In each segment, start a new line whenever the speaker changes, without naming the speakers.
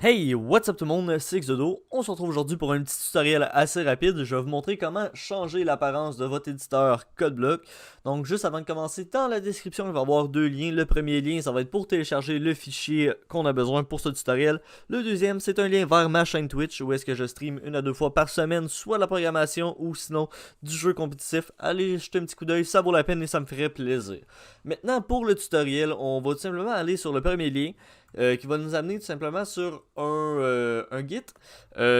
Hey, what's up tout le monde, c'est Xodo. On se retrouve aujourd'hui pour un petit tutoriel assez rapide. Je vais vous montrer comment changer l'apparence de votre éditeur CodeBlock. Donc juste avant de commencer, dans la description, il va y avoir deux liens. Le premier lien, ça va être pour télécharger le fichier qu'on a besoin pour ce tutoriel. Le deuxième, c'est un lien vers ma chaîne Twitch où est-ce que je stream 1 à 2 fois par semaine, soit la programmation ou sinon du jeu compétitif. Allez jeter un petit coup d'œil, ça vaut la peine et ça me ferait plaisir. Maintenant, pour le tutoriel, on va tout simplement aller sur le premier lien. Qui va nous amener tout simplement sur un Git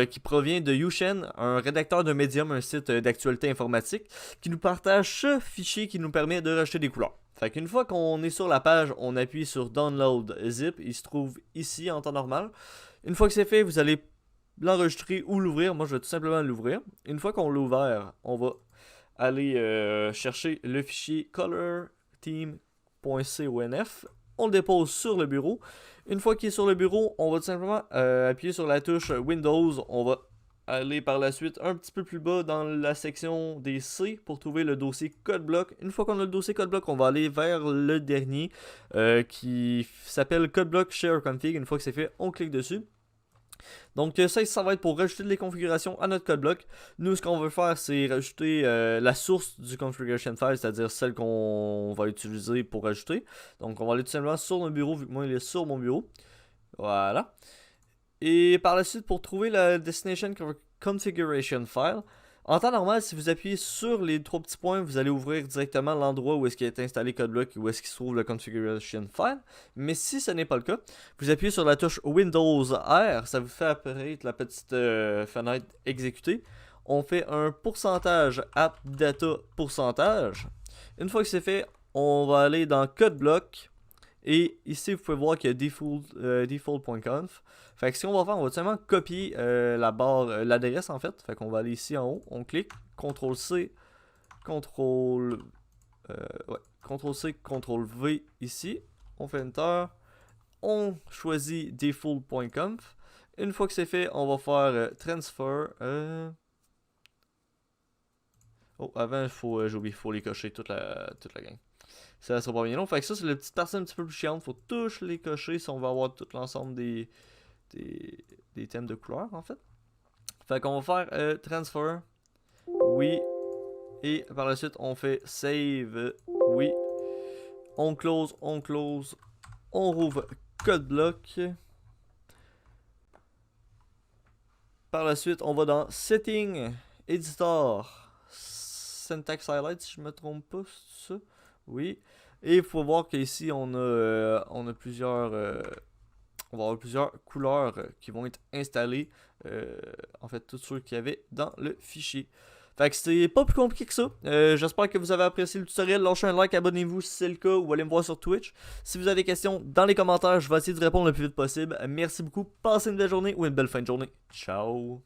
qui provient de Ushen, un rédacteur de Medium, un site d'actualité informatique, qui nous partage ce fichier qui nous permet de rajouter des couleurs. Fait qu'une fois qu'on est sur la page, on appuie sur Download Zip, il se trouve ici en temps normal. Une fois que c'est fait, vous allez l'enregistrer ou l'ouvrir. Moi, je vais tout simplement l'ouvrir. Une fois qu'on l'a ouvert, on va aller chercher le fichier colorteam.conf. On le dépose sur le bureau. Une fois qu'il est sur le bureau, on va tout simplement appuyer sur la touche Windows. On va aller par la suite un petit peu plus bas dans la section des C pour trouver le dossier CodeBlock. Une fois qu'on a le dossier CodeBlock, on va aller vers le dernier qui s'appelle CodeBlock Share Config. Une fois que c'est fait, on clique dessus. Donc ça va être pour rajouter les configurations à notre CodeBlock. Nous, ce qu'on veut faire, c'est rajouter la source du configuration file, c'est-à-dire celle qu'on va utiliser pour rajouter. Donc on va aller tout simplement sur notre bureau, vu que moi il est sur mon bureau. Voilà. Et par la suite, pour trouver la destination configuration file, en temps normal, si vous appuyez sur les trois petits points, vous allez ouvrir directement l'endroit où est-ce qu'il est installé CodeBlock, où est-ce qu'il se trouve le configuration file. Mais si ce n'est pas le cas, vous appuyez sur la touche Windows R, ça vous fait apparaître la petite fenêtre exécutée. On fait un pourcentage app data pourcentage. Une fois que c'est fait, on va aller dans CodeBlock. Et ici, vous pouvez voir qu'il y a default.conf. Fait que ce qu'on va faire, on va tout simplement copier la barre, l'adresse en fait. Fait qu'on va aller ici en haut, on clique, CTRL-C, CTRL, CTRL-C, CTRL-V ici. On fait Enter. On choisit default.conf. Une fois que c'est fait, on va faire transfer. Oh, avant, j'ai oublié, il faut les cocher toute la gang. Ça sera pas bien long. Fait que ça, c'est la petite partie un petit peu plus chiante. Faut tous les cocher si on veut avoir tout l'ensemble des thèmes de couleurs, en fait. Fait qu'on va faire transfer. Oui. Et par la suite, on fait save. Oui. On close. On rouvre CodeBlock. Par la suite, on va dans Setting, Editor, Syntax Highlight, si je me trompe pas, c'est ça? Oui. Et il faut voir qu'ici, on a plusieurs... on va avoir plusieurs couleurs qui vont être installées. En fait, tous ceux qu'il y avait dans le fichier. Fait que c'est pas plus compliqué que ça. J'espère que vous avez apprécié le tutoriel. Lâchez un like, abonnez-vous si c'est le cas ou allez me voir sur Twitch. Si vous avez des questions dans les commentaires, je vais essayer de répondre le plus vite possible. Merci beaucoup. Passez une belle journée ou une belle fin de journée. Ciao!